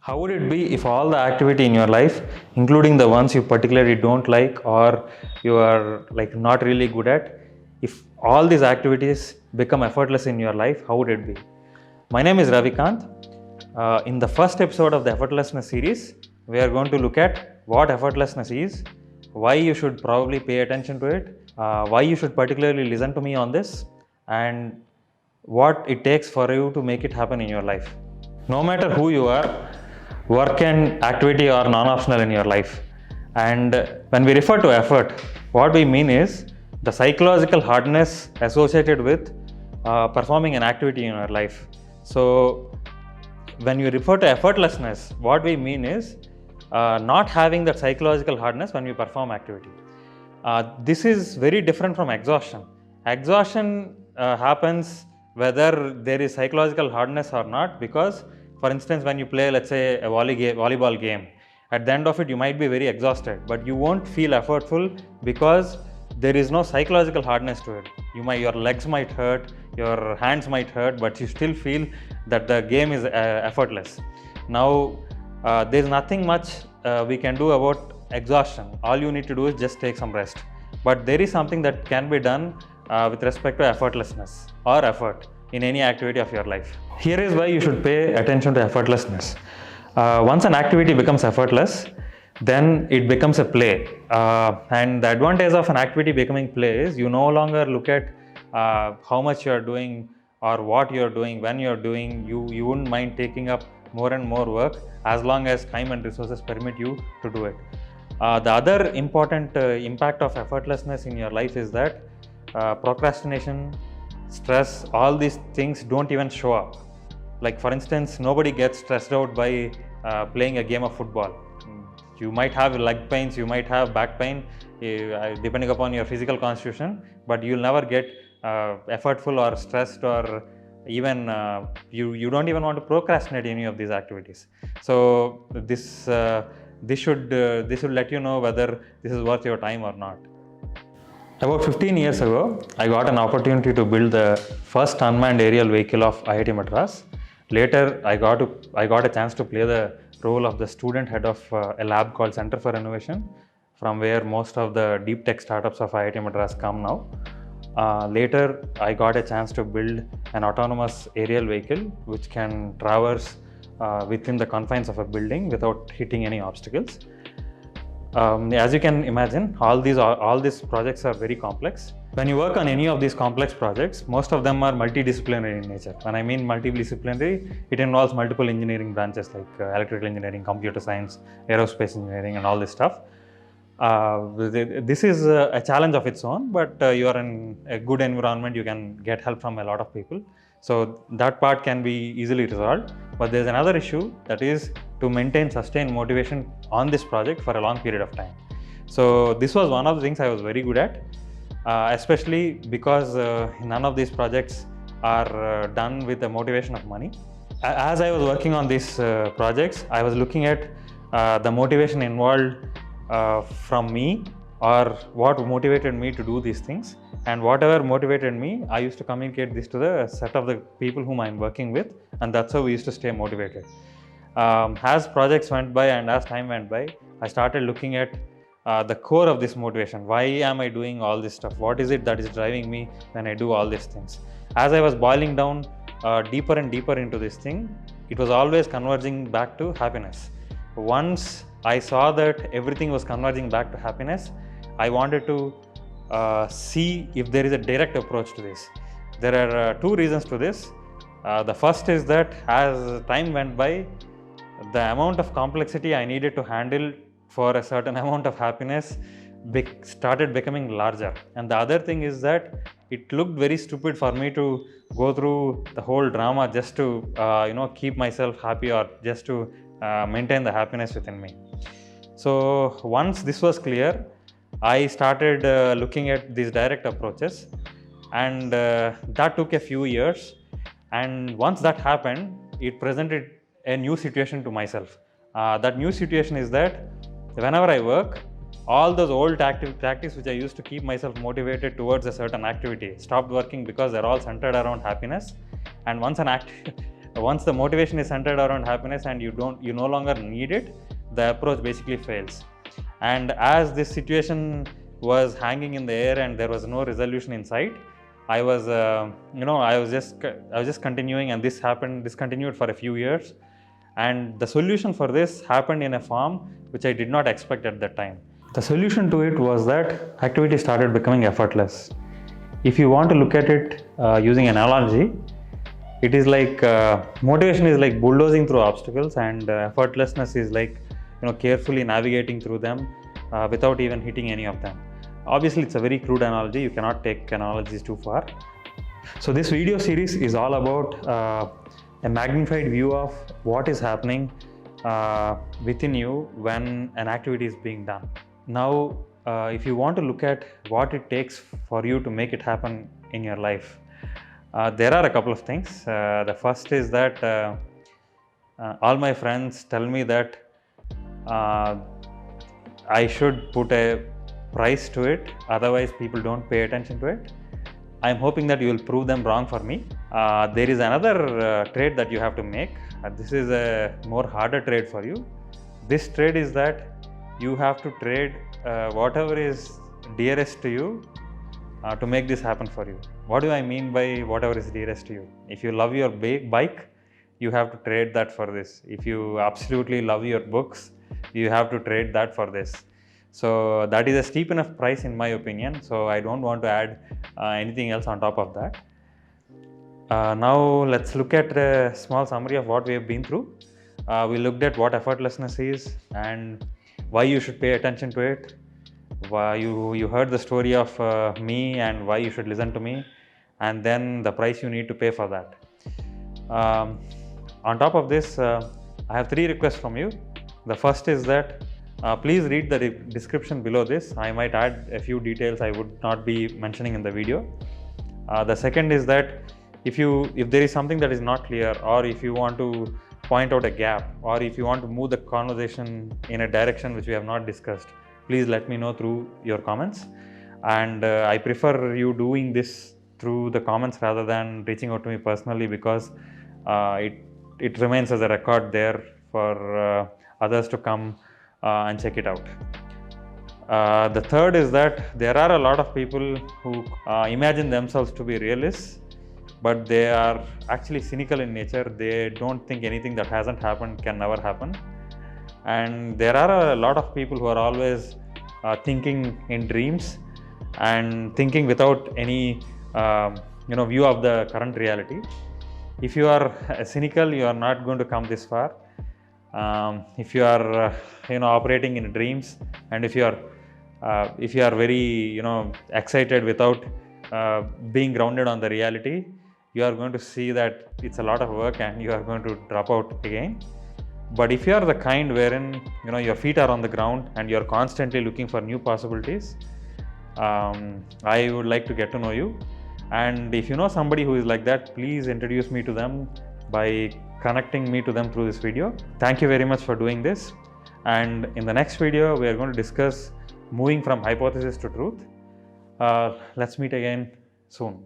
How would it be if all the activity in your life, including the ones you particularly don't like or you are like not really good at, if all these activities become effortless in your life, how would it be? My name is Ravikant. In the first episode of the Effortlessness series, we are going to look at what effortlessness is, why you should probably pay attention to it, why you should particularly listen to me on this, and what it takes for you to make it happen in your life. No matter who you are, work and activity are non-optional in your life. And when we refer to effort, what we mean is the psychological hardness associated with performing an activity in your life. So when you refer to effortlessness, what we mean is not having that psychological hardness when we perform activity. This is very different from exhaustion. Exhaustion happens whether there is psychological hardness or not, because for instance, when you play, let's say, a volleyball game, at the end of it you might be very exhausted, but you won't feel effortful because there is no psychological hardness to it. Your legs might hurt, your hands might hurt, but you still feel that the game is effortless. Now there's nothing much we can do about exhaustion. All you need to do is just take some rest. But there is something that can be done with respect to effortlessness or effort in any activity of your life. Here is why you should pay attention to effortlessness. Once an activity becomes effortless, then it becomes a play. And the advantage of an activity becoming play is you no longer look at how much you are doing or what you are doing, when you are doing. You wouldn't mind taking up more and more work as long as time and resources permit you to do it. The other important impact of effortlessness in your life is that procrastination, stress, all these things don't even show up. Like for instance, nobody gets stressed out by playing a game of football. You might have leg pains, you might have back pain, depending upon your physical constitution, but you'll never get effortful or stressed, or even you don't even want to procrastinate any of these activities. So this should let you know whether this is worth your time or not. About 15 years ago, I got an opportunity to build the first unmanned aerial vehicle of IIT Madras. Later, I got a chance to play the role of the student head of a lab called Center for Innovation, from where most of the deep tech startups of IIT Madras come now. Later, I got a chance to build an autonomous aerial vehicle which can traverse within the confines of a building without hitting any obstacles. As you can imagine, all these projects are very complex. When you work on any of these complex projects, most of them are multidisciplinary in nature. When I mean multidisciplinary, it involves multiple engineering branches like electrical engineering, computer science, aerospace engineering, and all this stuff. This is a challenge of its own, but you are in a good environment, you can get help from a lot of people. So that part can be easily resolved. But there's another issue, that is to maintain sustained motivation on this project for a long period of time. So this was one of the things I was very good at, especially because none of these projects are done with the motivation of money. As I was working on these projects, I was looking at the motivation involved from me, or what motivated me to do these things, and whatever motivated me, I used to communicate this to the set of the people whom I'm working with, and that's how we used to stay motivated. As projects went by and as time went by, I started looking at the core of this motivation. Why am I doing all this stuff? What is it that is driving me when I do all these things? As I was boiling down deeper and deeper into this thing, it was always converging back to happiness. Once I saw that everything was converging back to happiness, I wanted to see if there is a direct approach to this. There are two reasons to this. The first is that as time went by, the amount of complexity I needed to handle for a certain amount of happiness started becoming larger. And the other thing is that it looked very stupid for me to go through the whole drama just to keep myself happy, or just to maintain the happiness within me. So once this was clear, I started looking at these direct approaches, and that took a few years. And once that happened, it presented a new situation to myself. That new situation is that whenever I work, all those old tactics which I used to keep myself motivated towards a certain activity stopped working, because they're all centered around happiness. And once once the motivation is centered around happiness and you no longer need it, the approach basically fails. And as this situation was hanging in the air and there was no resolution in sight, I was just continuing, and this continued for a few years. And the solution for this happened in a form which I did not expect at that time. The solution to it was that activity started becoming effortless. If you want to look at it using an analogy, it is like motivation is like bulldozing through obstacles, and effortlessness is like carefully navigating through them without even hitting any of them. Obviously, it's a very crude analogy. You cannot take analogies too far. So this video series is all about a magnified view of what is happening within you when an activity is being done. Now, if you want to look at what it takes for you to make it happen in your life, there are a couple of things. The first is that all my friends tell me that I should put a price to it, otherwise people don't pay attention to it. I'm hoping that you will prove them wrong for me. There is another trade that you have to make. This is a more harder trade for you. This trade is that you have to trade whatever is dearest to you to make this happen for you. What do I mean by whatever is dearest to you? If you love your bike, you have to trade that for this. If you absolutely love your books, you have to trade that for this. So that is a steep enough price in my opinion. So I don't want to add anything else on top of that. Now let's look at a small summary of what we have been through. We looked at what effortlessness is and why you should pay attention to it. Why you heard the story of me and why you should listen to me, and then the price you need to pay for that. On top of this, I have 3 requests from you. The first is that please read the description below this. I might add a few details I would not be mentioning in the video. The second is that if there is something that is not clear, or if you want to point out a gap, or if you want to move the conversation in a direction which we have not discussed, please let me know through your comments. And I prefer you doing this through the comments rather than reaching out to me personally, because it remains as a record there for others to come and check it out. The third is that there are a lot of people who imagine themselves to be realists, but they are actually cynical in nature. They don't think anything that hasn't happened can never happen. And there are a lot of people who are always thinking in dreams and thinking without any view of the current reality. If you are cynical, you are not going to come this far. If you are operating in dreams, and if you are very excited without being grounded on the reality, you are going to see that it's a lot of work and you are going to drop out again. But if you are the kind wherein your feet are on the ground and you are constantly looking for new possibilities, I would like to get to know you. And if you know somebody who is like that, please introduce me to them by connecting me to them through this video. Thank you very much for doing this. And in the next video, we are going to discuss moving from hypothesis to truth. Let's meet again soon.